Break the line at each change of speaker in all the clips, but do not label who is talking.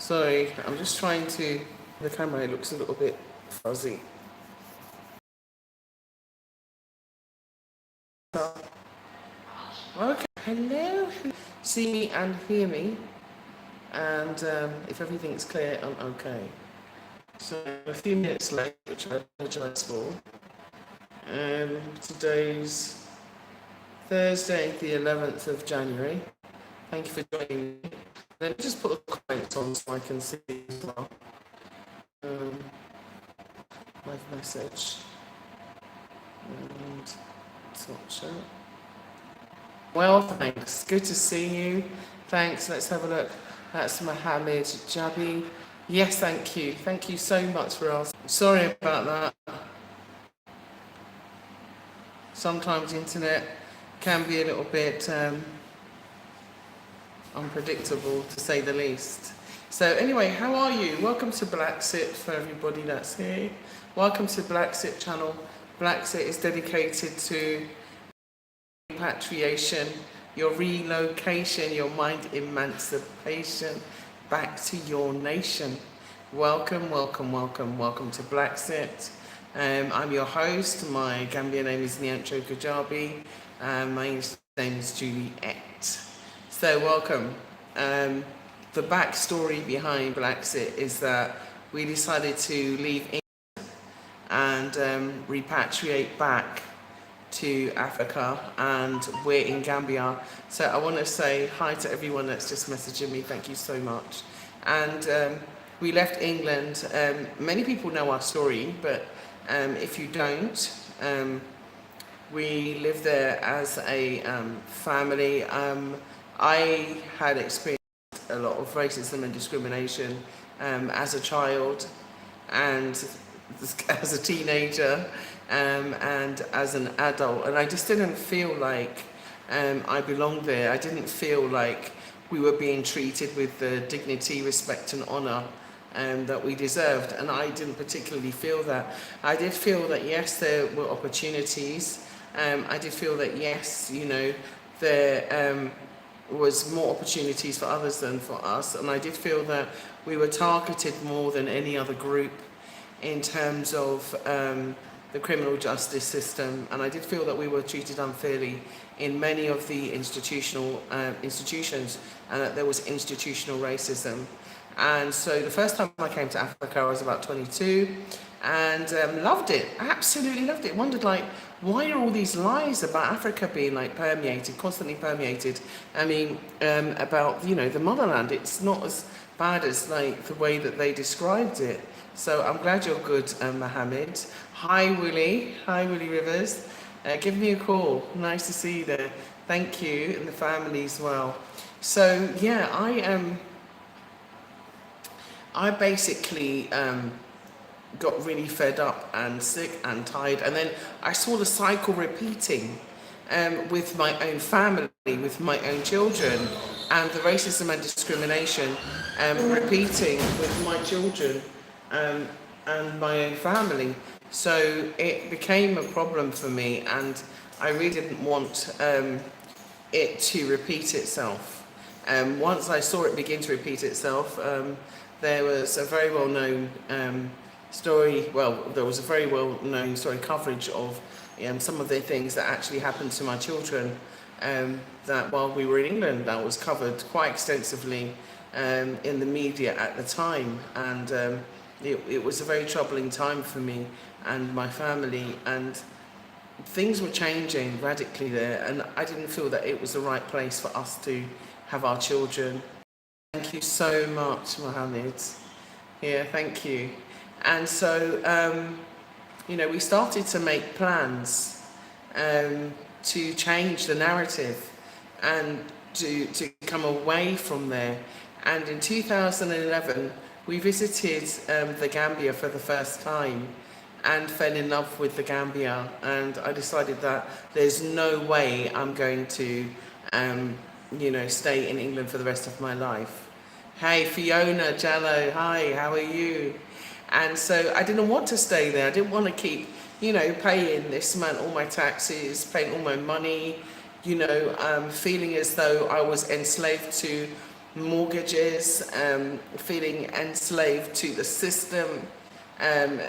Sorry, I'm just trying to, the camera looks a little bit fuzzy. Okay, hello, see me and hear me, and if everything's clear, I'm okay. So a few minutes late, which I apologise for. Today's Thursday, the 11th of January. Thank you for joining me. Let me just put the comments on so I can see as well. Live message. And talk show. Well, thanks. Good to see you. Thanks. Let's have a look. That's Mohammed Jabi. Yes, thank you. Thank you so much for asking. Sorry about that. Sometimes the internet can be a little bit unpredictable, to say the least. So anyway, how are you? Welcome to BlaXit for everybody that's here. Welcome to BlaXit channel. BlaXit is dedicated to repatriation, your relocation, your mind emancipation back to your nation. Welcome, welcome, welcome, welcome to BlaXit. I'm your host. My Gambian name is Nyancho Kajabi. My English name is Juliet. So welcome. The backstory behind BlaXit is that we decided to leave England and repatriate back to Africa, and we're in Gambia. So I want to say hi to everyone that's just messaging me. Thank you so much. And we left England. Many people know our story, but if you don't, we lived there as a family. I had experienced a lot of racism and discrimination as a child and as a teenager and as an adult, and I just didn't feel like I belonged there. I didn't feel like we were being treated with the dignity, respect and honour that we deserved, and I didn't particularly feel that. I did feel that yes, there were opportunities. I did feel that yes, you know, there was more opportunities for others than for us, and I did feel that we were targeted more than any other group in terms of the criminal justice system, and I did feel that we were treated unfairly in many of the institutions, and that there was institutional racism. And so the first time I came to Africa, I was about 22, and loved it, absolutely loved it. Wondered, like, why are all these lies about Africa being like permeated, constantly permeated? I mean, about, you know, the motherland. It's not as bad as like the way that they described it. So I'm glad you're good, Mohammed. Hi Willie Rivers. Give me a call. Nice to see you there. Thank you, and the family as well. So yeah, I basically got really fed up and sick and tired, and then I saw the cycle repeating with my own family, with my own children, and the racism and discrimination repeating with my children and my own family. So it became a problem for me, and I really didn't want it to repeat itself. Once I saw it begin to repeat itself, there was a very well-known coverage of some of the things that actually happened to my children, that while we were in England, that was covered quite extensively in the media at the time, and it was a very troubling time for me and my family, and things were changing radically there, and I didn't feel that it was the right place for us to have our children. Thank you so much, Mohammed. Yeah, thank you. And so, you know, we started to make plans to change the narrative and to come away from there. And in 2011, we visited the Gambia for the first time and fell in love with the Gambia. And I decided that there's no way I'm going to, you know, stay in England for the rest of my life. Hey, Fiona Jallo, hi, how are you? And so I didn't want to stay there. I didn't want to keep, you know, paying this man all my taxes, paying all my money, you know, feeling as though I was enslaved to mortgages, feeling enslaved to the system,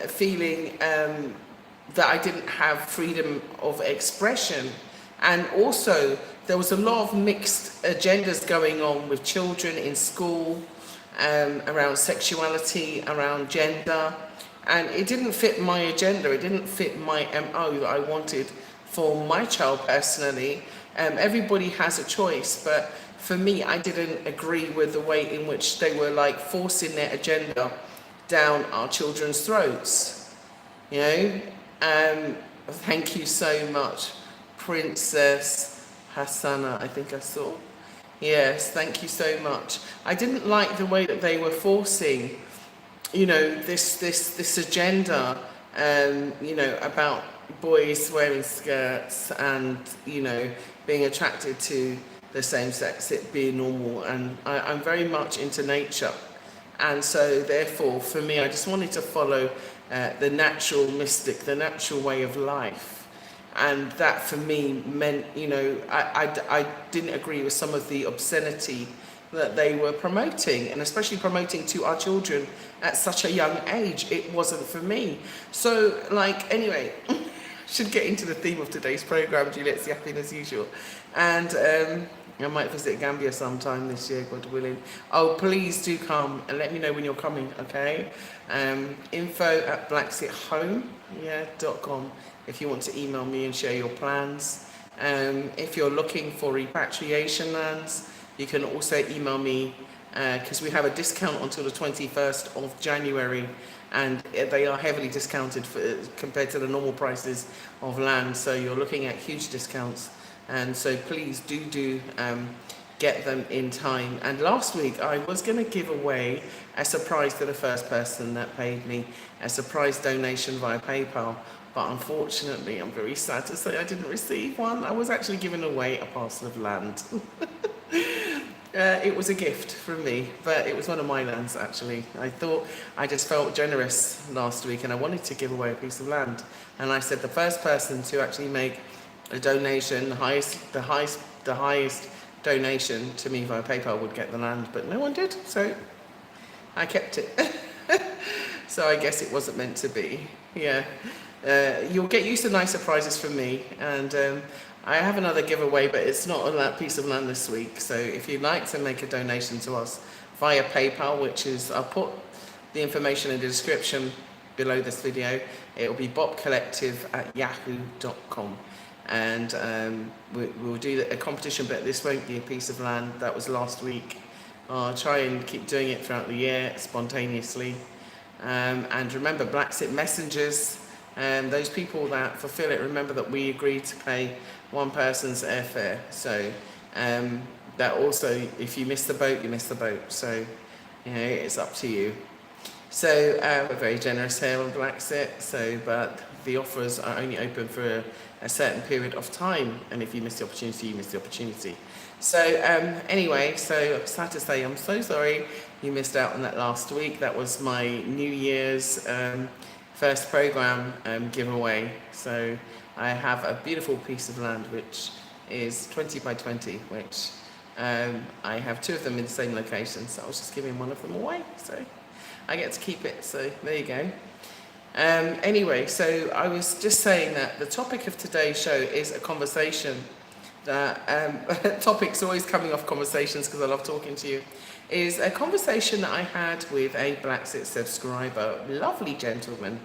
feeling that I didn't have freedom of expression. And also, there was a lot of mixed agendas going on with children in school, around sexuality, around gender. And it didn't fit my agenda, it didn't fit my MO that I wanted for my child personally. Everybody has a choice, but for me, I didn't agree with the way in which they were like forcing their agenda down our children's throats. You know, thank you so much, Princess Hassana, I think I saw. Yes, thank you so much. I didn't like the way that they were forcing, you know, this agenda, you know, about boys wearing skirts and, you know, being attracted to the same sex, it being normal. And I'm very much into nature. And so therefore, for me, I just wanted to follow the natural mystic, the natural way of life. And that for me meant, you know, I didn't agree with some of the obscenity that they were promoting, and especially promoting to our children at such a young age. It wasn't for me. So, like, anyway, should get into the theme of today's program, Juliet's yapping as usual. And I might visit Gambia sometime this year, God willing. Oh, please do come and let me know when you're coming, okay? info@BlaXitHome.com if you want to email me and share your plans. If you're looking for repatriation lands, you can also email me because we have a discount until the 21st of January, and they are heavily discounted compared to the normal prices of land. So you're looking at huge discounts. And so please do get them in time. And last week I was going to give away a surprise to the first person that paid me a surprise donation via PayPal. But unfortunately, I'm very sad to say I didn't receive one. I was actually giving away a parcel of land. It was a gift from me, but it was one of my lands actually. I just felt generous last week and I wanted to give away a piece of land. And I said the first person to actually make a donation, the highest donation to me via PayPal would get the land, but no one did, so I kept it. So I guess it wasn't meant to be. Yeah. You'll get used to nice surprises from me, and I have another giveaway, but it's not on that piece of land this week. So if you'd like to make a donation to us via PayPal, which is, I'll put the information in the description below this video, it'll be bobcollective@yahoo.com. And we'll do a competition, but this won't be a piece of land. That was last week. I'll try and keep doing it throughout the year spontaneously. And remember, BlaXit messengers, those people that fulfill it, remember that we agreed to pay one person's airfare. So that also, if you miss the boat, you miss the boat. So, you know, it's up to you. So we're very generous here on BlaXit. So, but the offers are only open for a certain period of time, and if you miss the opportunity, you miss the opportunity. So anyway, so sad to say, I'm so sorry you missed out on that last week. That was my New Year's first program giveaway. So I have a beautiful piece of land which is 20 by 20, which I have two of them in the same location. So I was just giving one of them away. So I get to keep it. So there you go. Anyway, so I was just saying that the topic of today's show is a conversation that, topics always coming off conversations because I love talking to you, is a conversation that I had with a BlaXit subscriber, lovely gentleman.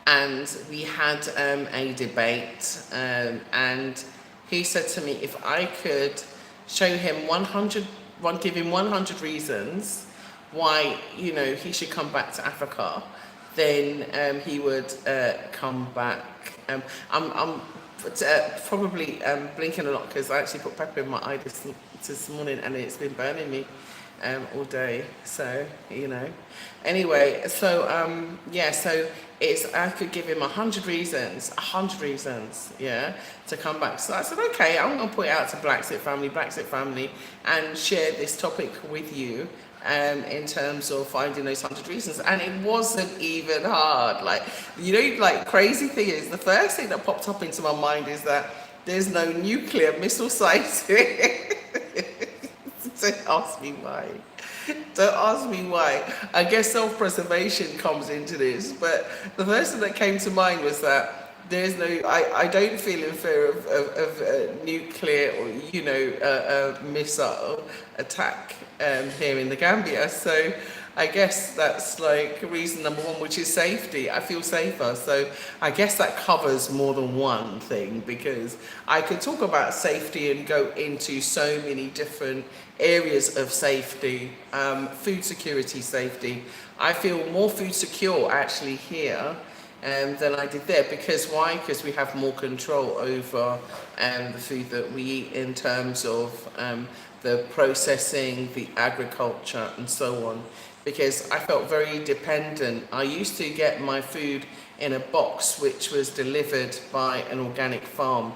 And we had a debate, and he said to me if I could show him give him 100 reasons why, you know, he should come back to Africa, then he would come back. I'm probably blinking a lot because I actually put pepper in my eye this morning and it's been burning me all day. So, you know. Anyway, so yeah, so I could give him 100 reasons, yeah, to come back. So I said, okay, I'm going to put it out to BlaXit Family, and share this topic with you. In terms of finding those 100 reasons, and it wasn't even hard. Like, you know, like, crazy thing is, the first thing that popped up into my mind is that there's no nuclear missile sites. Don't ask me why. Don't ask me why. I guess self-preservation comes into this, but the first thing that came to mind was that there's no, I don't feel in fear of nuclear or, missile attack here in the Gambia. So I guess that's like reason number one, which is safety. I feel safer. So I guess that covers more than one thing, because I could talk about safety and go into so many different areas of safety. Food security, safety. I feel more food secure actually here than I did there. Because why? Because we have more control over the food that we eat, in terms of the processing, the agriculture, and so on. Because I felt very dependent. I used to get my food in a box which was delivered by an organic farm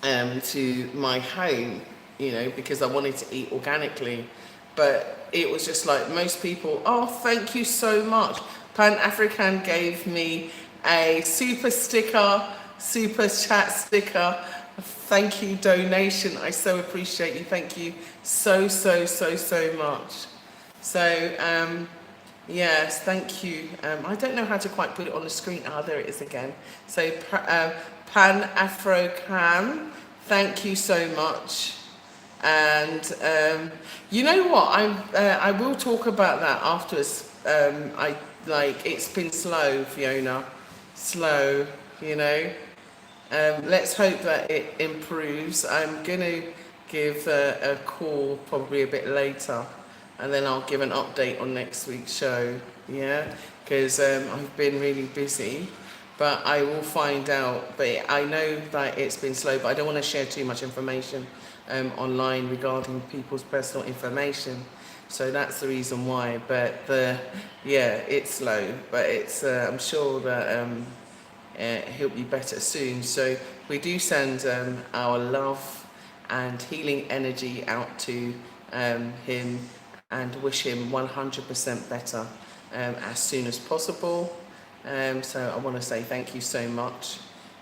to my home, because I wanted to eat organically. But it was just like most people, oh, thank you so much. Pan African gave me a super chat sticker. Thank you, donation. I so appreciate you. Thank you so much. So, yes, thank you. I don't know how to quite put it on the screen. Ah, there it is again. So, Pan Afro-Can, thank you so much. And you know what? I will talk about that afterwards. It's been slow, Fiona. Slow, Let's hope that it improves. I'm gonna give a call probably a bit later, and then I'll give an update on next week's show, yeah? Because I've been really busy, but I will find out. But I know that it's been slow, but I don't want to share too much information online regarding people's personal information. So that's the reason why. But it's slow, but it's I'm sure that he'll be better soon. So we do send our love and healing energy out to him, and wish him 100% better as soon as possible. So I want to say thank you so much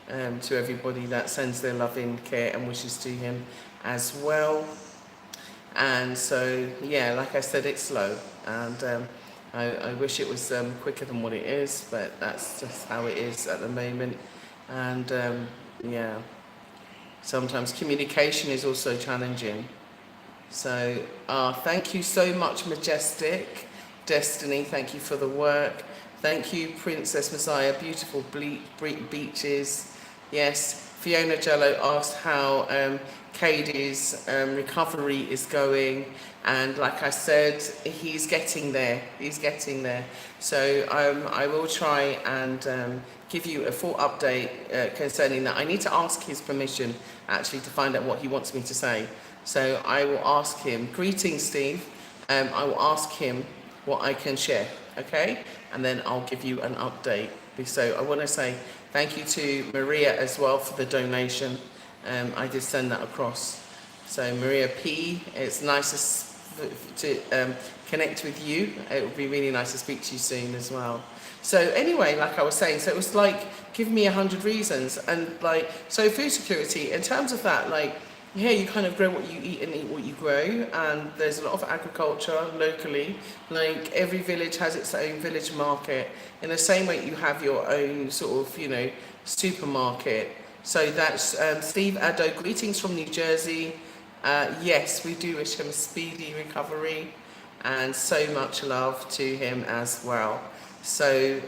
to everybody that sends their loving care and wishes to him as well. And so, yeah, like I said, it's slow, and I wish it was quicker than what it is, but that's just how it is at the moment. And sometimes communication is also challenging. So thank you so much, Majestic Destiny. Thank you for the work. Thank you, Princess Messiah. Beautiful beaches. Yes. Fiona Jello asked how Katie's recovery is going, and like I said, he's getting there. He's getting there. So I will try and give you a full update concerning that. I need to ask his permission actually to find out what he wants me to say. So I will ask him. Greetings, Steve. I will ask him what I can share, okay? And then I'll give you an update. So I want to say thank you to Maria as well for the donation. I did send that across. So Maria P, it's nice to connect with you. It would be really nice to speak to you soon as well. So anyway, like I was saying, so it was like, give me 100 reasons. And so food security, in terms of that, here you kind of grow what you eat and eat what you grow, and there's a lot of agriculture locally. Every village has its own village market, in the same way you have your own sort of, supermarket. So that's Steve Addo, greetings from New Jersey. Yes, we do wish him a speedy recovery, and so much love to him as well. So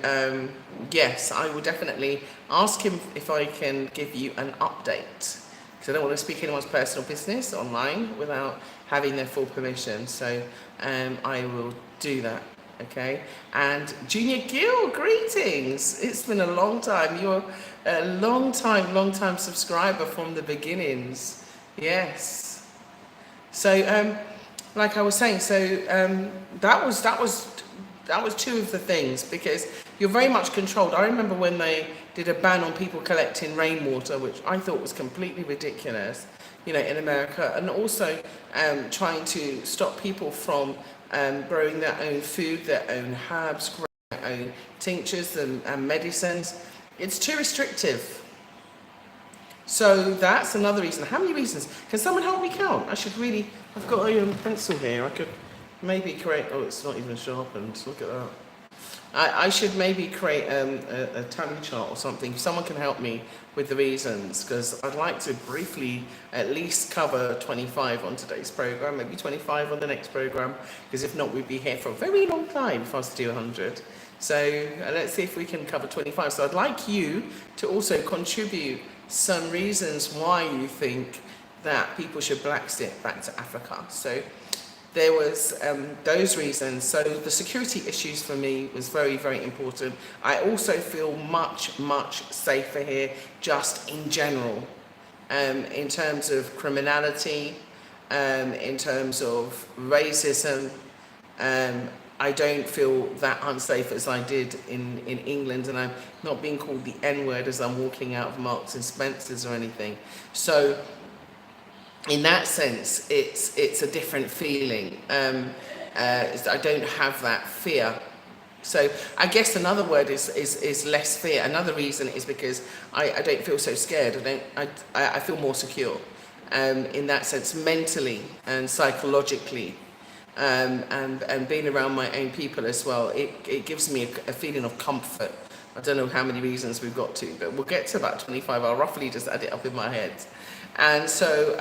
yes, I will definitely ask him if I can give you an update, because I don't want to speak anyone's personal business online without having their full permission. So I will do that, okay? And Junior Gill, greetings. It's been a long time. You're a long time subscriber from the beginnings. Yes. So like I was saying, so that was two of the things, because you're very much controlled. I remember when they did a ban on people collecting rainwater, which I thought was completely ridiculous, in America, and also trying to stop people from growing their own food, their own herbs, growing their own tinctures and medicines. It's too restrictive. So that's another reason. How many reasons? Can someone help me count? I should really, I've got a pencil here. I could maybe create, oh, it's not even sharpened. Look at that. I should maybe create a tally chart or something. If someone can help me with the reasons, because I'd like to briefly at least cover 25 on today's program, maybe 25 on the next program, because if not, we'd be here for a very long time if I was to do 100. So let's see if we can cover 25. So I'd like you to also contribute some reasons why you think that people should BlaXit back to Africa. So there was those reasons. So the security issues for me was very, very important. I also feel much, much safer here, just in general, in terms of criminality, in terms of racism. I don't feel that unsafe as I did in England, and I'm not being called the N-word as I'm walking out of Marks and Spencer's or anything. So in that sense, it's a different feeling. I don't have that fear. So I guess another word is less fear. Another reason is because I don't feel so scared. I feel more secure in that sense, mentally and psychologically. And being around my own people as well, it gives me a feeling of comfort. I don't know how many reasons we've got to, but we'll get to about 25. I'll roughly just add it up in my head. And so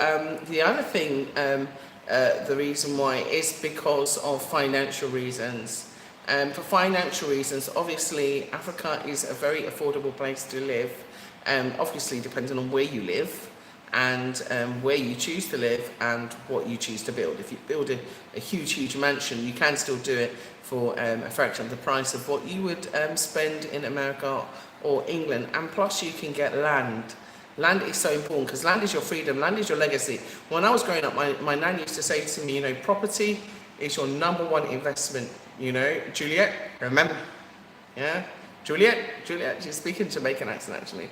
the other thing, the reason why is because of financial reasons. For financial reasons, obviously, Africa is a very affordable place to live, obviously depending on where you live and where you choose to live and what you choose to build. If you build a huge, huge mansion, you can still do it for a fraction of the price of what you would spend in America or England. And plus you can get land. Land is so important because land is your freedom, land is your legacy. When I was growing up, my nan used to say to me, you know, property is your number one investment. You know, Juliet, remember? Yeah? Juliet, she's speaking Jamaican accent actually.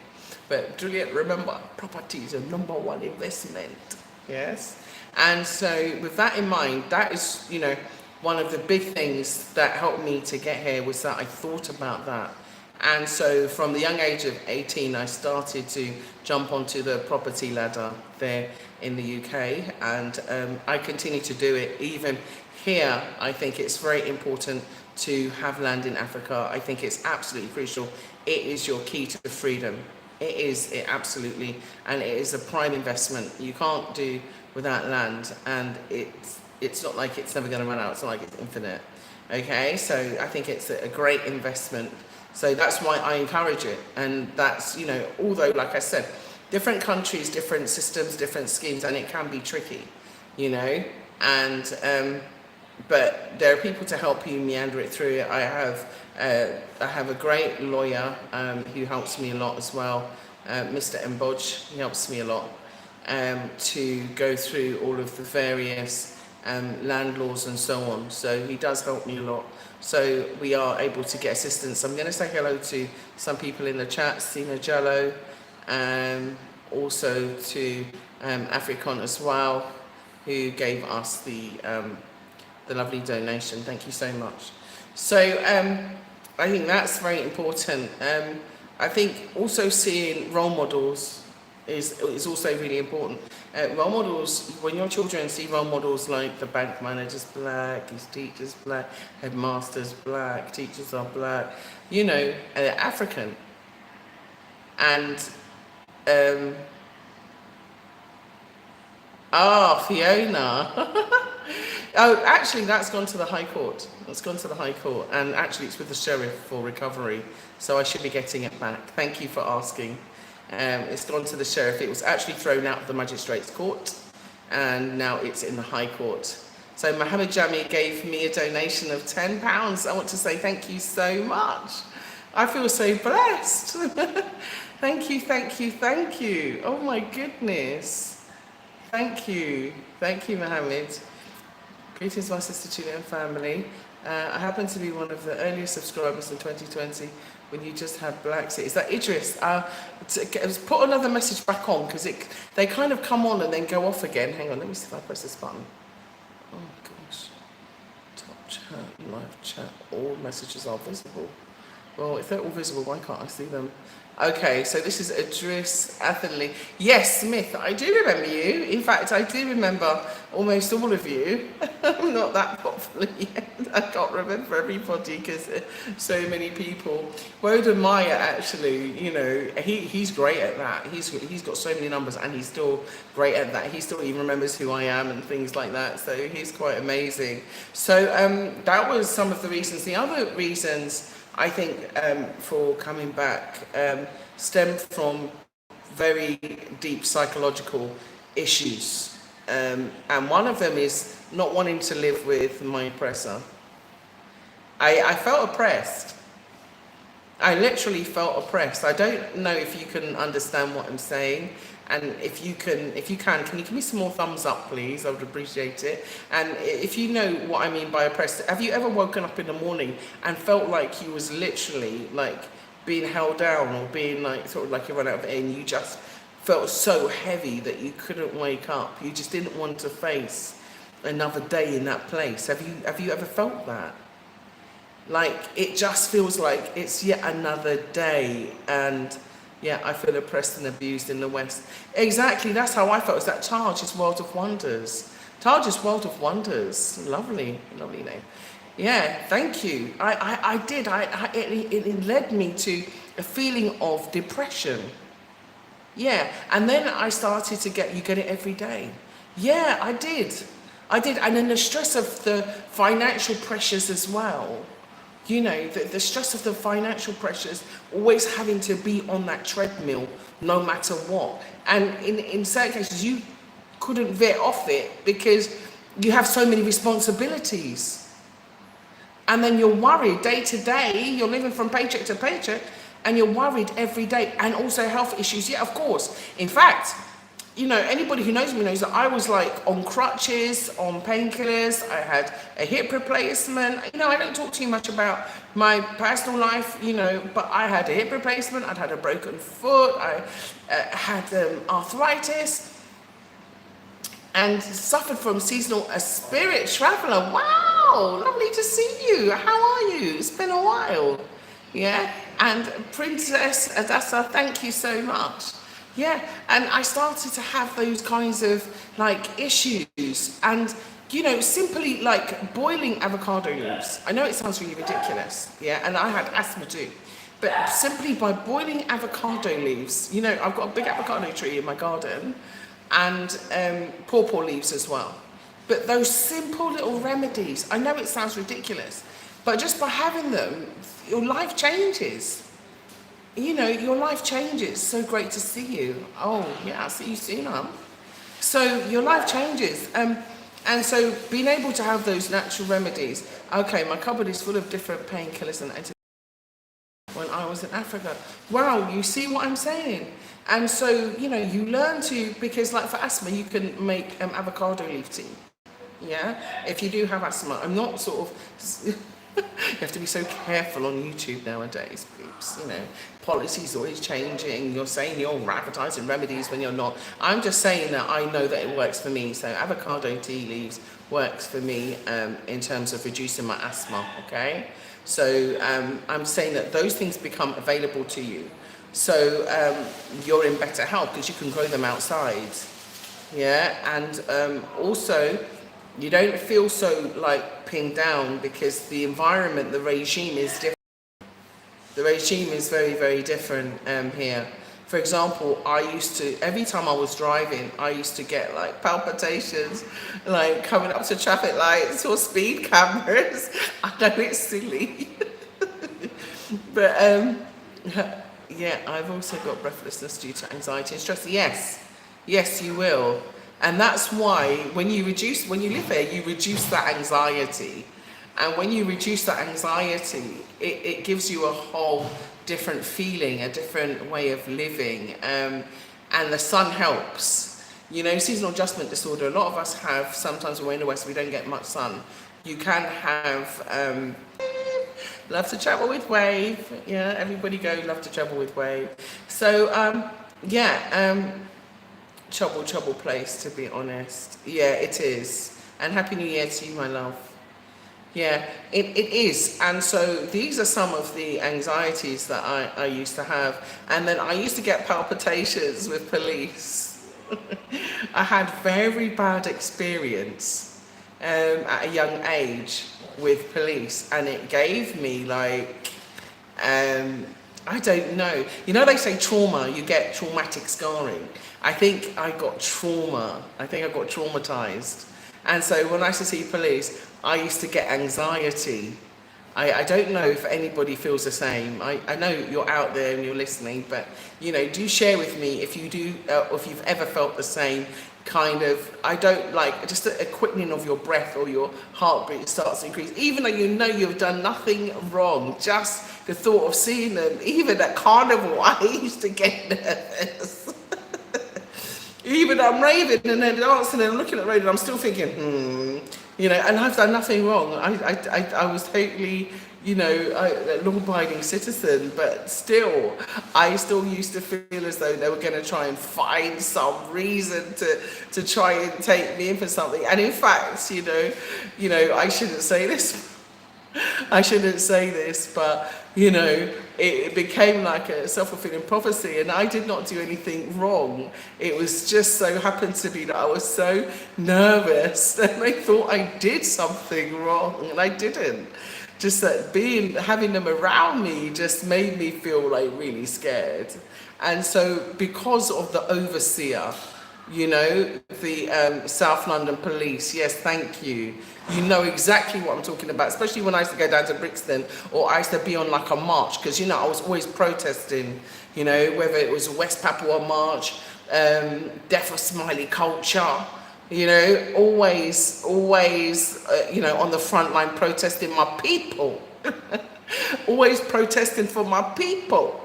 But Juliet, remember, property is your number one investment. Yes? And so with that in mind, that is, you know, one of the big things that helped me to get here was that I thought about that. And so from the young age of 18, I started to jump onto the property ladder there in the UK. And I continue to do it. Even here, I think it's very important to have land in Africa. I think it's absolutely crucial. It is your key to freedom. It absolutely, and it is a prime investment. You can't do without land, and it's not like it's never going to run out. It's not like it's infinite. Okay, so I think it's a great investment. So that's why I encourage it. And that's, you know, although, like I said, different countries, different systems, different schemes, and it can be tricky, you know, and but there are people to help you meander it through. I have a great lawyer who helps me a lot as well, Mr. Mbodge. He helps me a lot to go through all of the various land laws and so on. So he does help me a lot. So we are able to get assistance. I'm going to say hello to some people in the chat, Sina Jello, also to Africon as well, who gave us the lovely donation. Thank you so much. So I think that's very important. I think also seeing role models is also really important. Role models, when your children see role models like the bank manager's black, his teacher's black, headmaster's black, teachers are black, you know, African. And Fiona. Oh, actually, that's gone to the High Court. It's gone to the High Court, and actually it's with the sheriff for recovery, so I should be getting it back. Thank you for asking. It's gone to the sheriff. It was actually thrown out of the magistrate's court, and now it's in the High Court. So Mohammed Jami gave me a donation of £10. I want to say thank you so much. I feel so blessed. Thank you, thank you, thank you. Oh my goodness. Thank you, Mohammed. Greetings, my sister Julian family. I happen to be one of the earliest subscribers in 2020 when you just had BlaXit. Is that Idris? Put another message back on because they kind of come on and then go off again. Hang on, let me see if I press this button. Oh gosh. Top chat, live chat, all messages are visible. Well, if they're all visible, why can't I see them? Okay, so this is Idris Atherley. Yes, Smith, I do remember you. In fact, I do remember almost all of you. I'm not that popular yet. I can't remember everybody because so many people. Woden Meyer, actually, you know, he's great at that. He's got so many numbers and he's still great at that. He still even remembers who I am and things like that. So he's quite amazing. So that was some of the reasons. The other reasons I think for coming back stem from very deep psychological issues. And one of them is not wanting to live with my oppressor. I felt oppressed. I literally felt oppressed. I don't know if you can understand what I'm saying. And if you can you give me some more thumbs up, please? I would appreciate it. And if you know what I mean by oppressed, have you ever woken up in the morning and felt like you was literally like being held down or being like sort of like you run out of air and you just felt so heavy that you couldn't wake up? You just didn't want to face another day in that place. Have you ever felt that? Like it just feels like it's yet another day, and yeah, I feel oppressed and abused in the West. Exactly, that's how I felt. It's that Taj's World of Wonders. Taj's World of Wonders. Lovely, lovely name. Yeah, thank you. I did. It led me to a feeling of depression. Yeah, and then I started to you get it every day. Yeah, I did. And then the stress of the financial pressures as well. You know, the stress of the financial pressures, always having to be on that treadmill no matter what. And in certain cases, you couldn't veer off it because you have so many responsibilities. And then you're worried day to day, you're living from paycheck to paycheck, and you're worried every day. And also health issues, yeah, of course. In fact, you know, anybody who knows me knows that I was like on crutches, on painkillers. I had a hip replacement. You know, I don't talk too much about my personal life, you know, but I had a hip replacement. I'd had a broken foot. I had arthritis and suffered from seasonal a spirit traveler. Wow, lovely to see you. How are you? It's been a while. Yeah, and Princess Adassa, thank you so much. Yeah, and I started to have those kinds of like issues, and you know, simply like boiling avocado leaves. I know it sounds really ridiculous, yeah, and I had asthma too, but simply by boiling avocado leaves, you know, I've got a big avocado tree in my garden, and pawpaw leaves as well. But those simple little remedies, I know it sounds ridiculous, but just by having them, your life changes. You know, your life changes. So great to see you. Oh, yeah, I'll see you soon, hon. So your life changes. And so being able to have those natural remedies. Okay, my cupboard is full of different painkillers and when I was in Africa. Wow, you see what I'm saying? And so, you know, you learn to, because like for asthma, you can make avocado leaf tea. Yeah, if you do have asthma. I'm not sort of... You have to be so careful on YouTube nowadays, peeps. You know, policy's always changing. You're saying you're advertising remedies when you're not. I'm just saying that I know that it works for me. So avocado tea leaves works for me in terms of reducing my asthma, okay? So I'm saying that those things become available to you. So you're in better health because you can grow them outside. Yeah, and also you don't feel so like pinned down because the environment, the regime is different. The regime is very, very different here. For example, I used to, every time I was driving, I used to get like palpitations, like coming up to traffic lights or speed cameras. I know it's silly. But yeah, I've also got breathlessness due to anxiety and stress. Yes, yes, you will. And that's why when you live here, you reduce that anxiety. And when you reduce that anxiety, it gives you a whole different feeling, a different way of living. And the sun helps. You know, seasonal adjustment disorder, a lot of us have, sometimes when we're in the West, we don't get much sun. You can have, love to travel with Wave. Yeah, everybody go, love to travel with Wave. So, trouble place, to be honest. Yeah, it is. And Happy New Year to you, my love. Yeah, it is. And so these are some of the anxieties that I used to have. And then I used to get palpitations with police. I had very bad experience at a young age with police, and it gave me like, um, I don't know. You know, they say trauma, you get traumatic scarring. I think I got trauma. I think I got traumatized. And so when I used to see police, I used to get anxiety. I don't know if anybody feels the same. I know you're out there and you're listening, but you know, do share with me if you do, if you've ever felt the same kind of, I don't like, just a quickening of your breath or your heartbeat starts to increase, even though you know you've done nothing wrong. Just the thought of seeing them, even at carnival, I used to get nervous. Even I'm raving and then dancing and looking at the road and I'm still thinking, you know, and I've done nothing wrong. I was totally, you know, a law-abiding citizen, but still, I still used to feel as though they were going to try and find some reason to try and take me in for something. And in fact, you know, I shouldn't say this. I shouldn't say this, but you know, it became like a self-fulfilling prophecy, and I did not do anything wrong. It was just so happened to be that I was so nervous that they thought I did something wrong, and I didn't. Just that having them around me just made me feel like really scared. And so because of the overseer, you know, the South London Police, yes, thank you. You know exactly what I'm talking about, especially when I used to go down to Brixton, or I used to be on like a march, because, you know, I was always protesting, you know, whether it was a West Papua march, death of Smiley culture, you know, always, you know, on the front line protesting my people, always protesting for my people.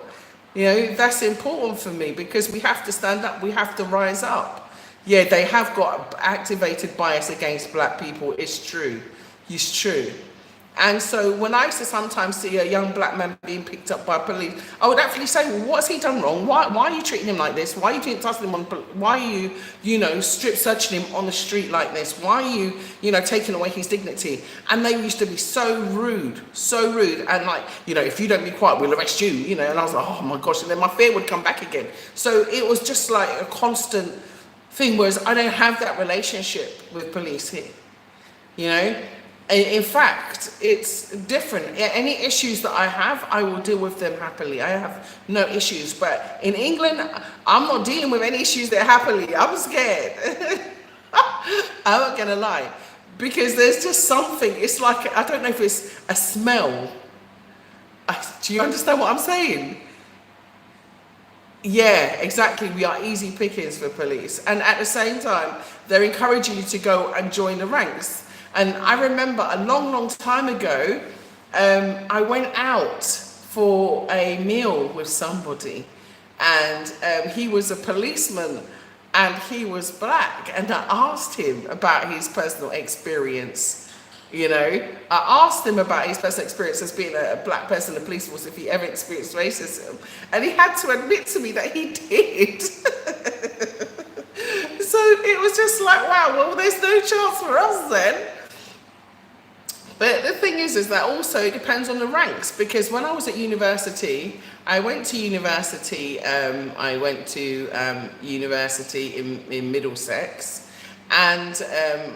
You know, that's important for me, because we have to stand up, we have to rise up. Yeah, they have got activated bias against black people, it's true. It's true. And so when I used to sometimes see a young black man being picked up by police, I would actually say, well, what's he done wrong? Why are you treating him like this? Why are you touching him why are you, you know, strip searching him on the street like this? Why are you, you know, taking away his dignity? And they used to be so rude, and like, you know, if you don't be quiet, we'll arrest you, you know. And I was like, oh my gosh, and then my fear would come back again. So it was just like a constant thing, whereas I don't have that relationship with police here, you know. In fact, it's different. Any issues that I have, I will deal with them happily. I have no issues. But in England, I'm not dealing with any issues there happily. I'm scared. I'm not going to lie. Because there's just something, it's like, I don't know if it's a smell. Do you understand what I'm saying? Yeah, exactly. We are easy pickings for police. And at the same time, they're encouraging you to go and join the ranks. And I remember a long time ago, I went out for a meal with somebody, and he was a policeman and he was black. And I asked him about his personal experience. You know, I asked him about his personal experience as being a black person in the police force, if he ever experienced racism. And he had to admit to me that he did. So it was just like, wow, well, there's no chance for us then. But the thing is that also it depends on the ranks, because when I was at university, I went to university in Middlesex, and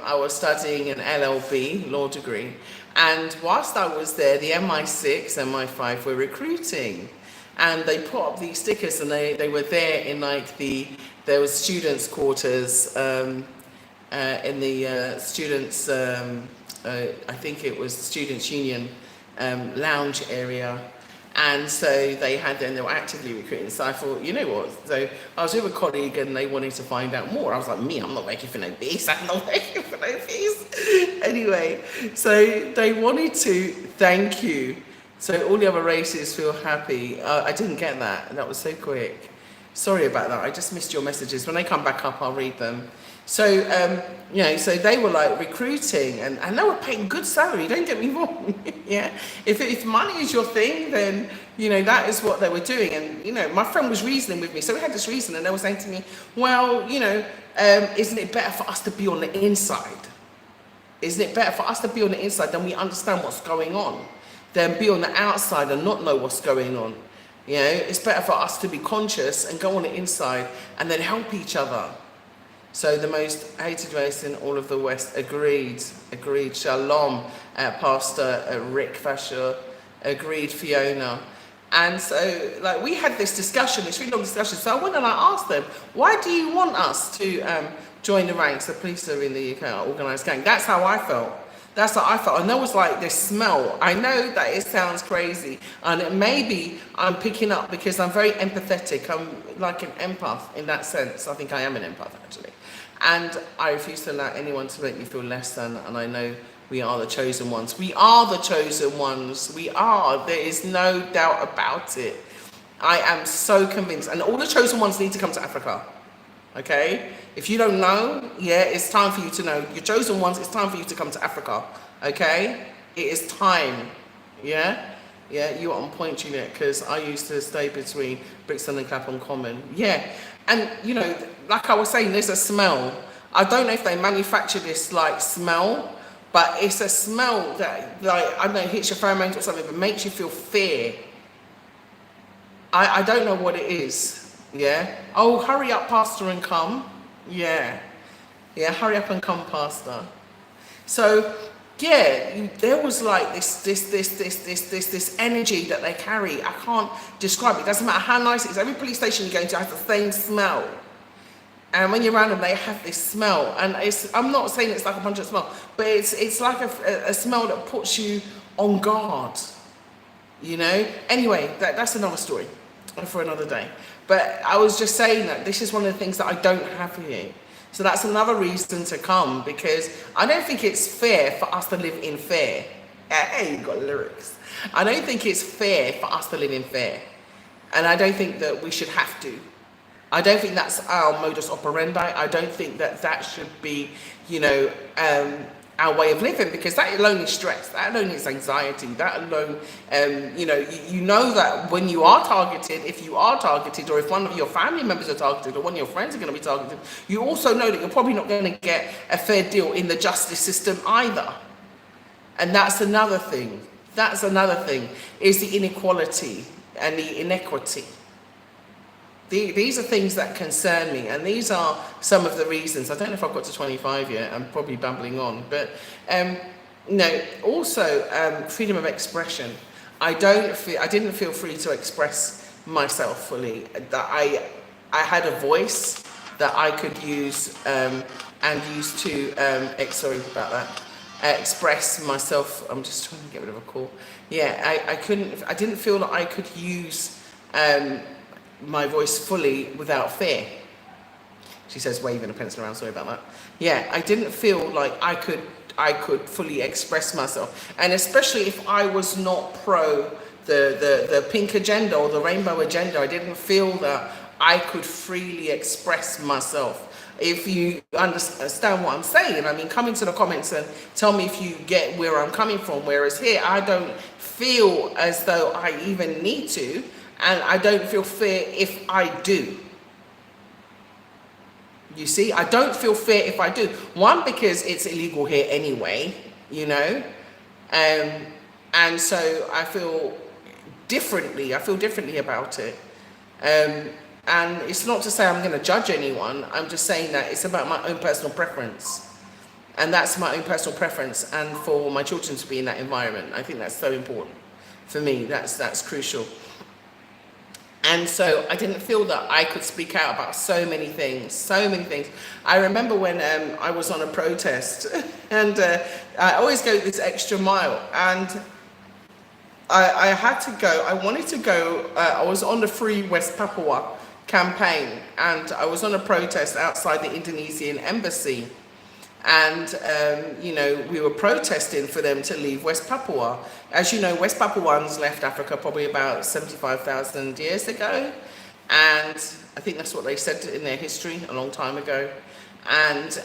I was studying an LLB, law degree. And whilst I was there, the MI6, MI5 were recruiting, and they put up these stickers, and they were there in like there was students' quarters in the students' I think it was Students' Union lounge area. And so they were actively recruiting. So I thought, you know what? So I was with a colleague and they wanted to find out more. I was like, I'm not working for no beast. I'm not working for no beast. Anyway, so they wanted to thank you. So all the other races feel happy. I didn't get that. That was so quick. Sorry about that. I just missed your messages. When they come back up, I'll read them. So, you know, so they were like recruiting, and they were paying good salary, don't get me wrong. Yeah. If money is your thing, then, you know, that is what they were doing. And, you know, my friend was reasoning with me. So we had this reason, and they were saying to me, well, you know, isn't it better for us to be on the inside? Isn't it better for us to be on the inside than we understand what's going on, than be on the outside and not know what's going on? You know, it's better for us to be conscious and go on the inside and then help each other. So the most hated race in all of the West agreed. Shalom, Pastor Rick Fasher, agreed, Fiona. And so, like, we had this discussion, this really long discussion. So I went and I asked them, why do you want us to join the ranks? The police are in the UK organised gang. That's how I felt. That's how I felt. And there was like this smell. I know that it sounds crazy. And maybe I'm picking up because I'm very empathetic. I'm like an empath in that sense. I think I am an empath, actually. And I refuse to allow anyone to make me feel less than. And I know we are the chosen ones. We are the chosen ones. We are. There is no doubt about it. I am so convinced. And all the chosen ones need to come to Africa. Okay? If you don't know, yeah, it's time for you to know. Your chosen ones, it's time for you to come to Africa. Okay? It is time. Yeah? Yeah, you're on point, Juliet, because I used to stay between Brixton and Clapham Common. Yeah. And, you know, like I was saying, there's a smell. I don't know if they manufacture this, like, smell, but it's a smell that, like, I don't know, hits your pheromones or something, but makes you feel fear. I don't know what it is. Yeah. Oh, hurry up, Pastor, and come. Yeah. Yeah, hurry up and come, Pastor. So, yeah, there was like this energy that they carry. I can't describe it. It doesn't matter how nice it is. Every police station you go to has the same smell. And when you're around them, they have this smell. And I'm not saying it's like a pungent smell, but it's like a smell that puts you on guard. You know? Anyway, that's another story for another day. But I was just saying that this is one of the things that I don't have here. So that's another reason to come, because I don't think it's fair for us to live in fear. Hey, you got lyrics. I don't think it's fair for us to live in fear. And I don't think that we should have to. I don't think that's our modus operandi. I don't think that that should be, you know, our way of living, because that alone is stress, that alone is anxiety, that alone, you know that when you are targeted, if you are targeted, or if one of your family members are targeted, or one of your friends are going to be targeted, you also know that you're probably not going to get a fair deal in the justice system either. And that's another thing. That's another thing, is the inequality and the inequity. These are things that concern me, and these are some of the reasons. I don't know if I've got to 25 yet. I'm probably babbling on, but also freedom of expression. I didn't feel free to express myself fully. That I had a voice that I could use and use to express myself. I'm just trying to get rid of a call. Yeah, I didn't feel that I could use my voice fully without fear. She says, waving a pencil around, sorry about that. Yeah, I didn't feel like I could fully express myself. And especially if I was not pro the pink agenda or the rainbow agenda, I didn't feel that I could freely express myself. If you understand what I'm saying, I mean, come into the comments and tell me if you get where I'm coming from. Whereas here, I don't feel as though I even need to, and I don't feel fear if I do. You see, I don't feel fear if I do. One, because it's illegal here anyway, you know, and so I feel differently. I feel differently about it. And it's not to say I'm going to judge anyone. I'm just saying that it's about my own personal preference. And that's my own personal preference, and for my children to be in that environment. I think that's so important. For me, that's crucial. And so I didn't feel that I could speak out about so many things. I remember when I was on a protest, and I always go this extra mile, and I had to go. I wanted to go. I was on the Free West Papua campaign, and I was on a protest outside the Indonesian embassy. And, we were protesting for them to leave West Papua. As you know, West Papuans left Africa probably about 75,000 years ago. And I think that's what they said in their history a long time ago. And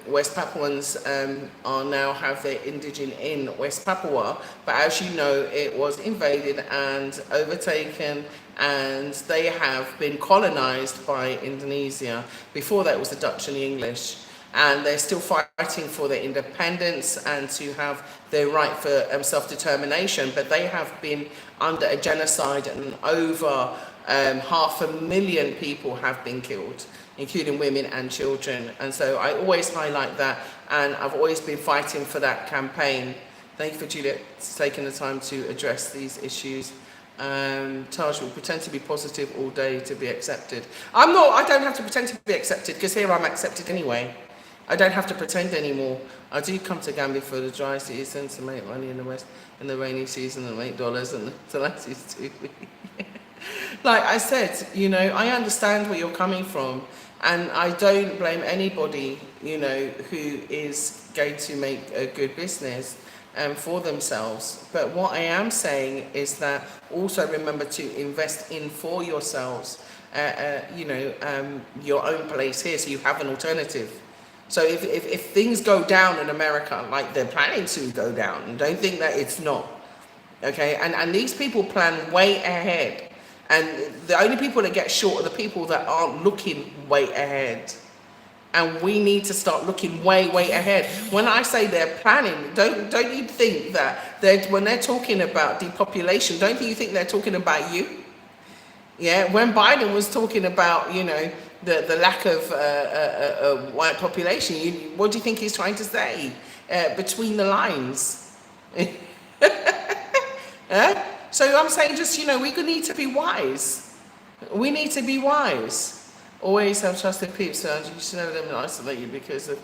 West Papuans are now have their indigene in West Papua. But as you know, it was invaded and overtaken, and they have been colonized by Indonesia. Before that, it was the Dutch and the English. And they're still fighting fighting for their independence and to have their right for self-determination, but they have been under a genocide, and over 500,000 people have been killed, including women and children. And so I always highlight that, and I've always been fighting for that campaign. Thank you for Juliet taking the time to address these issues. Taj will pretend to be positive all day to be accepted. I don't have to pretend to be accepted, because here I'm accepted anyway. I don't have to pretend anymore. I do come to Gambia for the dry season to make money in the West, in the rainy season and make dollars, and so that's it too. Like I said, you know, I understand where you're coming from, and I don't blame anybody, you know, who is going to make a good business for themselves. But what I am saying is that also remember to invest in for yourselves, you know, your own place here, so you have an alternative. So if things go down in America, like they're planning to go down, don't think that it's not, okay? And these people plan way ahead. And the only people that get short are the people that aren't looking way ahead. And we need to start looking way ahead. When I say they're planning, don't you think that when they're talking about depopulation, don't you think they're talking about you? Yeah, when Biden was talking about, you know, the lack of white population, what do you think he's trying to say between the lines? So I'm saying, just, you know, we need to be wise. We need to be wise. Always have trusted peeps around you. You should never let them isolate you because of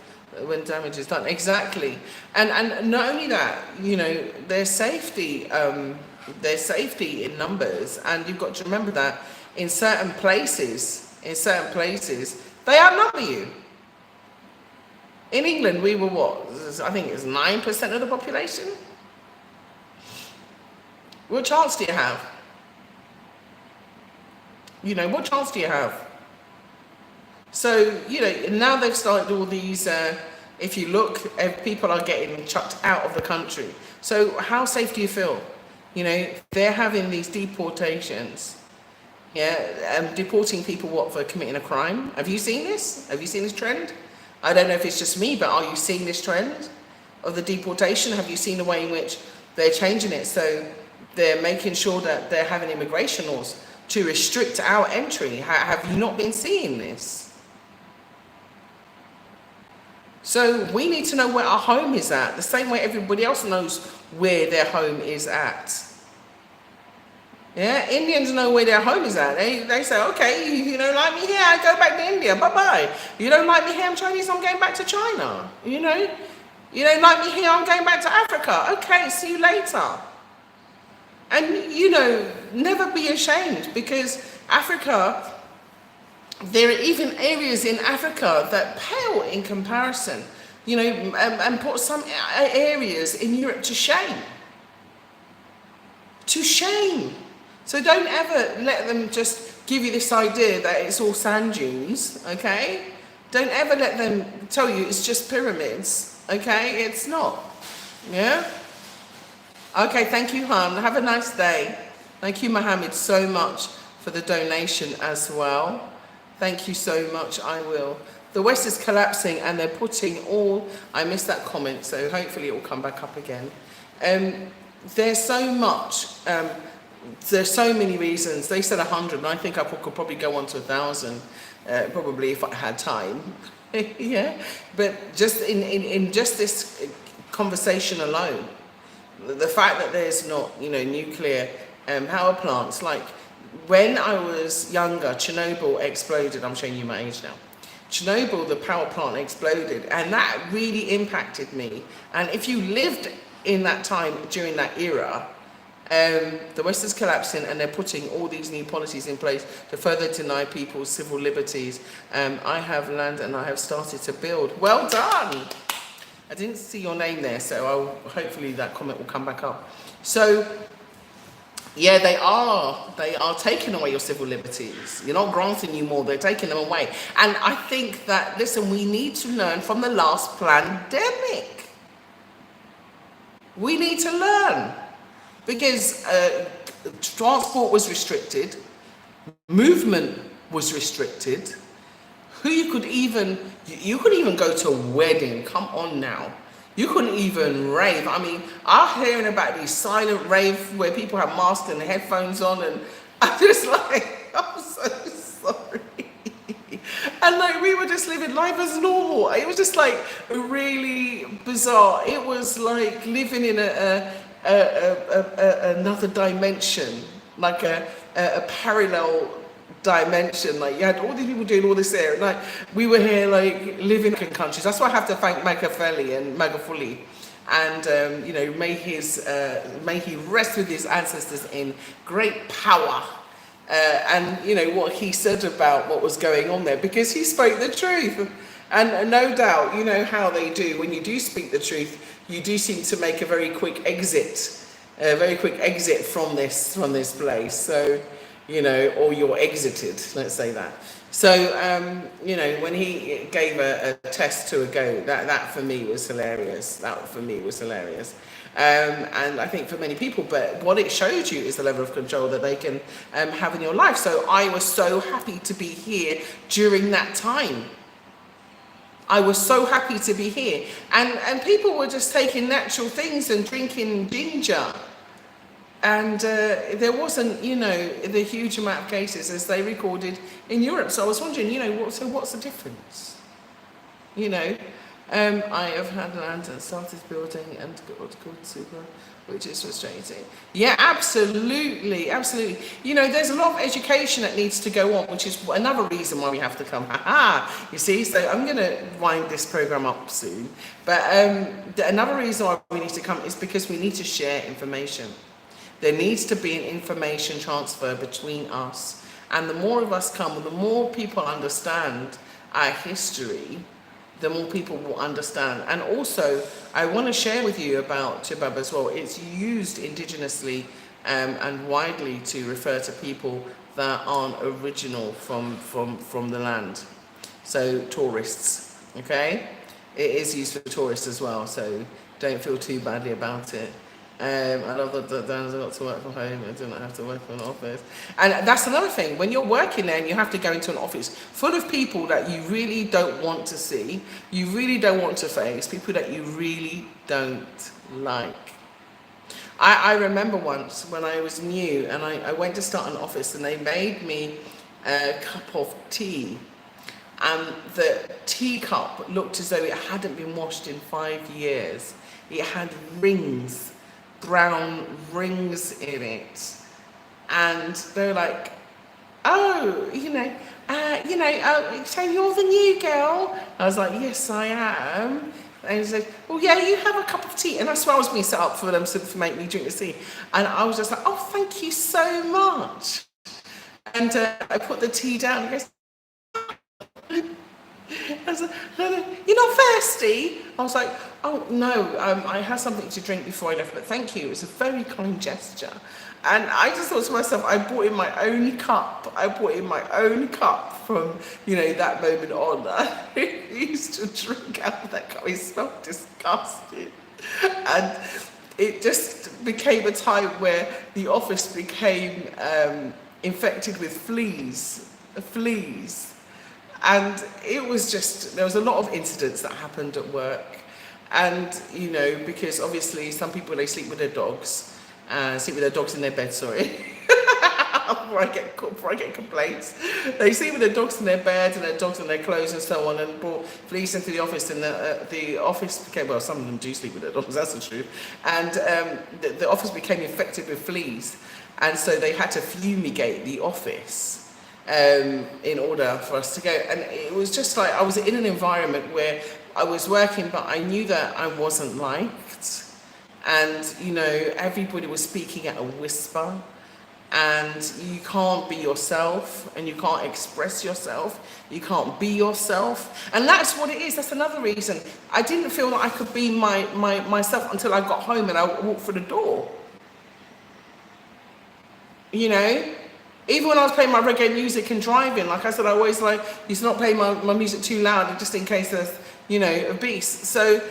when damage is done. Exactly. And not only that, you know, there's safety in numbers, and you've got to remember that in certain places, they outnumber you. In England, we were what? I think it's 9% of the population. What chance do you have? You know, what chance do you have? So, you know, now they've started all these, if you look, people are getting chucked out of the country. So how safe do you feel? You know, they're having these deportations. Yeah, deporting people, what, for committing a crime? Have you seen this? Have you seen this trend? I don't know if it's just me, but are you seeing this trend of the deportation? Have you seen the way in which they're changing it? So they're making sure that they're having immigration laws to restrict our entry. Have you not been seeing this? So we need to know where our home is at, the same way everybody else knows where their home is at. Yeah, Indians know where their home is at. They say, okay, you don't like me here, I go back to India, bye-bye. You don't like me here, I'm Chinese, I'm going back to China. You know, you don't like me here, I'm going back to Africa. Okay, see you later. And, you know, never be ashamed, because Africa, there are even areas in Africa that pale in comparison, you know, and put some areas in Europe to shame. To shame. So don't ever let them just give you this idea that it's all sand dunes, okay? Don't ever let them tell you it's just pyramids, okay? It's not, yeah? Okay, thank you, Han. Have a nice day. Thank you, Mohammed, so much for the donation as well. Thank you so much, I will. The West is collapsing and they're putting all, I missed that comment, so hopefully it will come back up again. There's so much, there's so many reasons. They said 100, and I think I could probably go on to 1,000, probably if I had time. Yeah, but just in just this conversation alone, the fact that there's not, you know, nuclear power plants, like when I was younger, Chernobyl exploded. I'm showing you my age now. Chernobyl, the power plant exploded, and that really impacted me. And if you lived in that time, during that era, the West is collapsing and they're putting all these new policies in place to further deny people's civil liberties. I have land and I have started to build. Well done. I didn't see your name there, so hopefully that comment will come back up. So, yeah, they are taking away your civil liberties. You're not granting you more, they're taking them away. And I think that, listen, we need to learn from the last pandemic. We need to learn, because transport was restricted, movement was restricted, who you couldn't even go to a wedding. Come on now. You couldn't even rave. I mean, I'm hearing about these silent rave where people have masks and headphones on, and I'm just like, I'm so sorry. And like we were just living life as normal. It was just like really bizarre. It was like living in another dimension, like a parallel dimension. Like you had all these people doing all this there, and like we were here like living in countries. That's why I have to thank Magafuli and Magafuli, and you know, may he rest with his ancestors in great power. And you know what he said about what was going on there, because he spoke the truth. And no doubt, you know how they do. When you do speak the truth, you do seem to make a very quick exit from this place. So, you know, or you're exited, let's say that. So, you know, when he gave a test to a goat, that for me was hilarious. That for me was hilarious. And I think for many people, but what it showed you is the level of control that they can have in your life. So I was so happy to be here during that time. I was so happy to be here. And people were just taking natural things and drinking ginger. And there wasn't, you know, the huge amount of cases as they recorded in Europe. So I was wondering, you know, what's the difference? You know, I have had land and started building and got called super, which is frustrating. Yeah, absolutely, absolutely. You know, there's a lot of education that needs to go on, which is another reason why we have to come. You see, so I'm going to wind this program up soon. But another reason why we need to come is because we need to share information. There needs to be an information transfer between us. And the more of us come, the more people understand our history, the more people will understand. And also, I want to share with you about Chibab as well. It's used indigenously and widely to refer to people that aren't original from the land. So tourists, okay? It is used for tourists as well, so don't feel too badly about it. I love that Dan's got to work from home and didn't have to work from an office. And that's another thing. When you're working there and you have to go into an office full of people that you really don't want to see, you really don't want to face, people that you really don't like. I remember once when I was new and I went to start an office and they made me a cup of tea. And the teacup looked as though it hadn't been washed in 5 years. It had rings, brown rings in it, and they're like, oh, so you're the new girl? I was like, yes, I am. And he said, well, yeah, you have a cup of tea. And that's why I was being set up for them to make me drink the tea. And I was just like, oh, thank you so much. And I put the tea down. He goes, I was like, no, you're not thirsty? I was like, oh no, I had something to drink before I left, but thank you. It was a very kind gesture. And I just thought to myself, I brought in my own cup. I brought in my own cup from, you know, that moment on. I used to drink out of that cup. It smelled disgusting. And it just became a time where the office became infected with fleas. And it was just, there was a lot of incidents that happened at work. And, you know, because obviously some people, they sleep with their dogs in their bed, sorry. before I get complaints. They sleep with their dogs in their bed and their dogs in their clothes and so on, and brought fleas into the office, and the office became, well, some of them do sleep with their dogs, that's the truth. And the office became infected with fleas. And so they had to fumigate the office in order for us to go. And it was just like, I was in an environment where I was working, but I knew that I wasn't liked. And, you know, everybody was speaking at a whisper. And you can't be yourself, and you can't express yourself. You can't be yourself. And that's what it is. That's another reason. I didn't feel that I could be myself until I got home and I walked through the door. You know? Even when I was playing my reggae music and driving, like I said, I always used to not play my music too loud, just in case there's, you know, a beast. So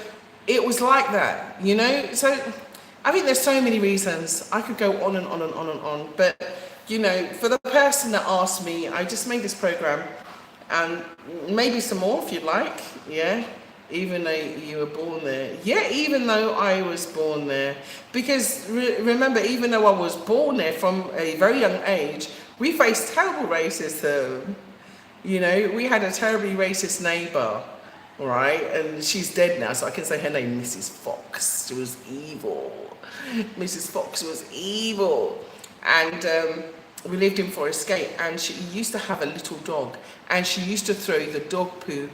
it was like that, you know? So I think there's so many reasons. I could go on and on and on and on. But, you know, for the person that asked me, I just made this program and maybe some more if you'd like. Yeah, even though you were born there. Yeah, even though I was born there, because remember, even though I was born there from a very young age, we faced terrible racism. You know, we had a terribly racist neighbor, right? And she's dead now, so I can say her name, Mrs. Fox. She was evil. Mrs. Fox was evil. And we lived in Forest Gate, and she used to have a little dog, and she used to throw the dog poo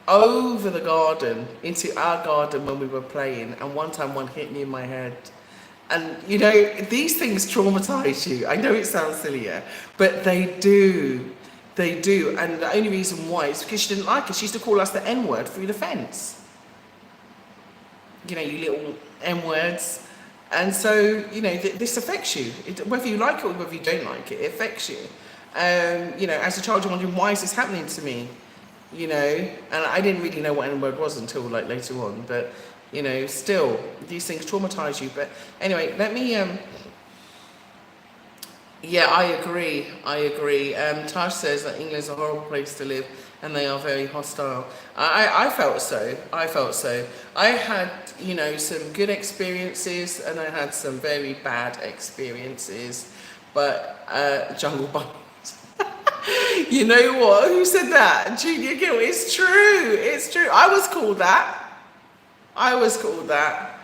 over the garden, into our garden when we were playing. And one time one hit me in my head. And you know, these things traumatize you. I know it sounds silly, yeah, but they do. They do. And the only reason why is because she didn't like us. She used to call us the N-word through the fence. You know, you little N-words. And so, you know, this affects you. Whether you like it or whether you don't like it, it affects you. You know, as a child, you're wondering, why is this happening to me? You know, and I didn't really know what N-word was until like later on. But, you know, still, these things traumatize you. But anyway, let me... Yeah, I agree. I agree. Tash says that England's a horrible place to live and they are very hostile. I felt so. I felt so. I had, you know, some good experiences and I had some very bad experiences. But jungle bunnies. You know what? Who said that? Junior Gill. It's true. It's true. I was called that. I was called that.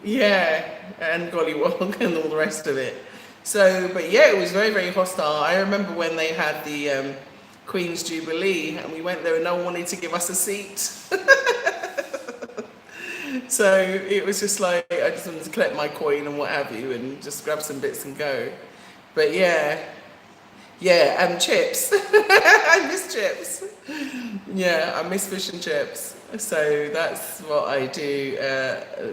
Yeah. And gollywog and all the rest of it. So, but yeah, it was very, very hostile. I remember when they had the Queen's Jubilee and we went there and no one wanted to give us a seat. So it was just like, I just wanted to collect my coin and what have you and just grab some bits and go. But yeah, and chips. I miss chips. Yeah, I miss fish and chips. So that's what I do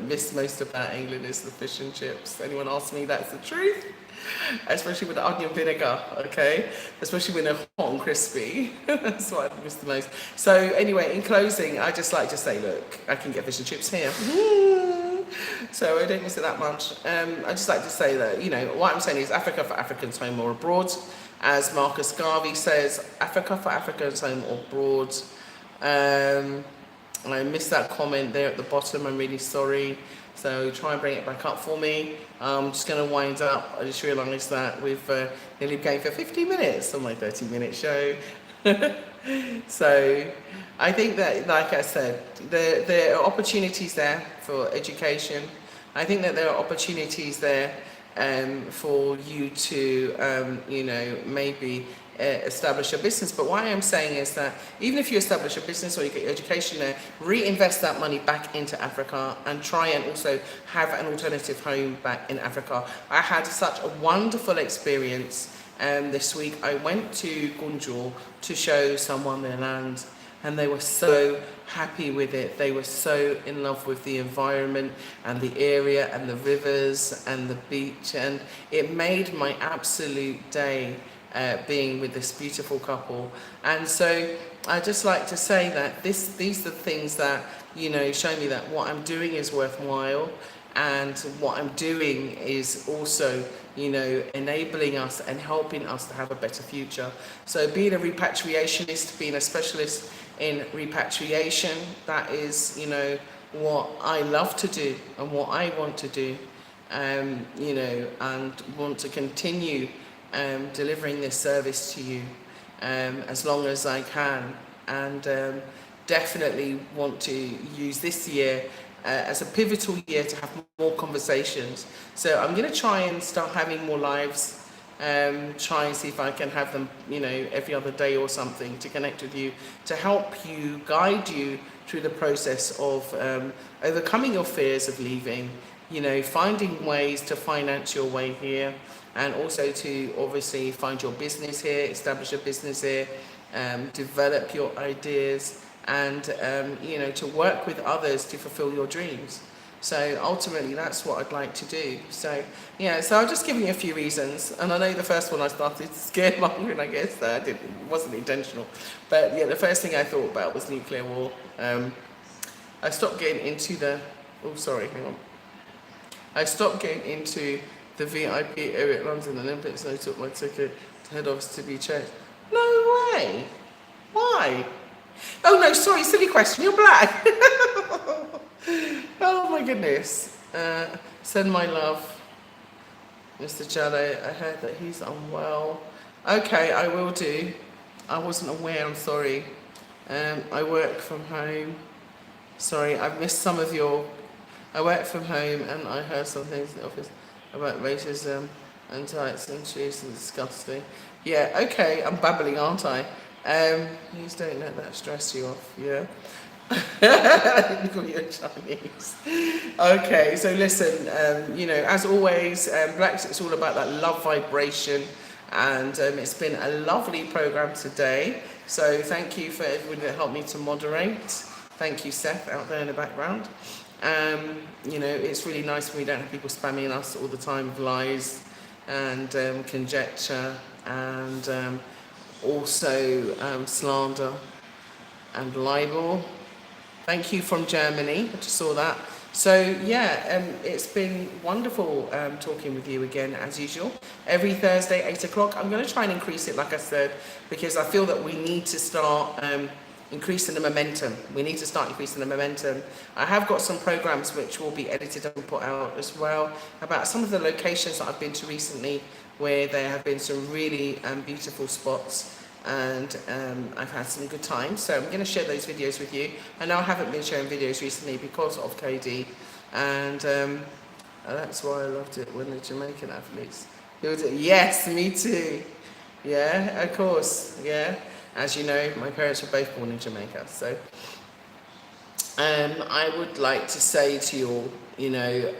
miss most about England is the fish and chips. Anyone ask me, that's the truth. Especially with the onion vinegar, okay? Especially when they're hot and crispy. That's what I miss the most. So anyway, in closing, I just like to say, look, I can get fish and chips here. So I don't miss it that much. I just like to say that, you know, what I'm saying is Africa for Africans, home or abroad. As Marcus Garvey says, Africa for Africans, home or abroad. I missed that comment there at the bottom. I'm really sorry. So try and bring it back up for me. I'm just going to wind up. I just realised that we've nearly been going for 50 minutes on my 30-minute show. So I think that, like I said, there are opportunities there for education. I think that there are opportunities there for you to, you know, maybe establish a business. But what I am saying is that even if you establish a business or you get your education there, reinvest that money back into Africa and try and also have an alternative home back in Africa. I had such a wonderful experience this week. I went to Gunjur to show someone their land and they were so happy with it. They were so in love with the environment and the area and the rivers and the beach, and it made my absolute day being with this beautiful couple. And so I just like to say that these are the things that, you know, show me that what I'm doing is worthwhile, and what I'm doing is also, you know, enabling us and helping us to have a better future. So being a repatriationist, being a specialist in repatriation, that is, you know, what I love to do and what I want to do, you know, and want to continue delivering this service to you as long as I can, and definitely want to use this year as a pivotal year to have more conversations. So I'm going to try and start having more lives, try and see if I can have them, you know, every other day or something, to connect with you, to help you, guide you through the process of overcoming your fears of leaving, you know, finding ways to finance your way here, and also to obviously find your business here, establish a business here, develop your ideas, and you know, to work with others to fulfill your dreams. So ultimately that's what I'd like to do. So yeah, so I've just given you a few reasons, and I know the first one I started scaremongering, I guess that it wasn't intentional, but yeah, the first thing I thought about was nuclear war. I stopped getting into the, oh sorry, hang on. I stopped getting into the VIP area at London Olympics and I took my ticket to head office to be checked. No way! Why? Oh no, sorry, silly question. You're black. Oh my goodness. Send my love, Mr. Jallo. I heard that he's unwell. Okay, I will do. I wasn't aware, I'm sorry. I work from home. Sorry, I've missed some of your... I work from home and I heard some things in the office about racism and tights and shoes and disgusting. Yeah, okay, I'm babbling, aren't I? Please don't let that stress you off, yeah? Look, you're Chinese. Okay, so listen, as always, BlaXit's all about that love vibration, and it's been a lovely program today. So thank you for everybody that helped me to moderate. Thank you, Seth, out there in the background. It's really nice when we don't have people spamming us all the time with lies and conjecture and also slander and libel. Thank you from Germany. I just saw that. So yeah, it's been wonderful talking with you again as usual. Every Thursday, 8 o'clock. I'm going to try and increase it, like I said, because I feel that we need to start increasing the momentum. We need to start increasing the momentum. I have got some programs which will be edited and put out as well about some of the locations that I've been to recently, where there have been some really beautiful spots, and I've had some good times. So I'm going to share those videos with you. I know I haven't been sharing videos recently because of KD, and that's why I loved it when the Jamaican athletes. Yes, me too. Yeah, of course. Yeah. As you know, my parents were both born in Jamaica, so I would like to say to you all,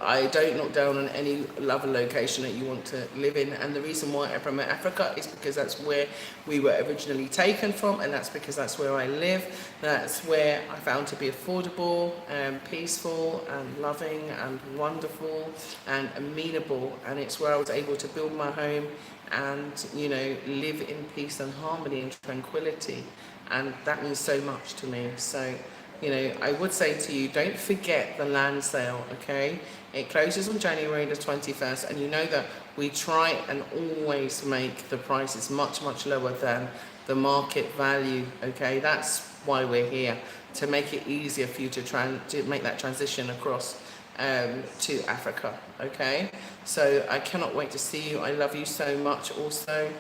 I don't look down on any other location that you want to live in, and the reason why I promote Africa is because that's where we were originally taken from, and that's because that's where I live. That's where I found to be affordable and peaceful and loving and wonderful and amenable, and it's where I was able to build my home and live in peace and harmony and tranquility, and that means so much to me. So I would say to you, don't forget the land sale, okay? It closes on January the 21st, and you know that we try and always make the prices much, much lower than the market value, okay? That's why we're here, to make it easier for you to make that transition across to Africa, okay? So I cannot wait to see you. I love you so much also.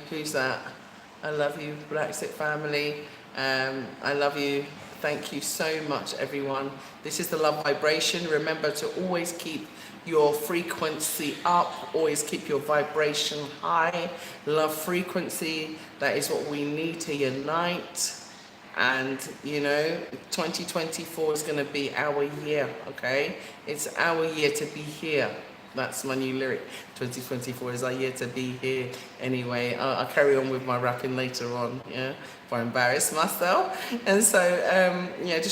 Who's that? I love you, BlaXit family. I love you. Thank you so much, everyone. This is the love vibration. Remember to always keep your frequency up, always keep your vibration high. Love frequency, that is what we need to unite. And 2024 is going to be our year, okay? It's our year to be here. That's my new lyric. 2024 is our year to be here. Anyway, I'll carry on with my rapping later on, yeah, if I embarrass myself. And so, just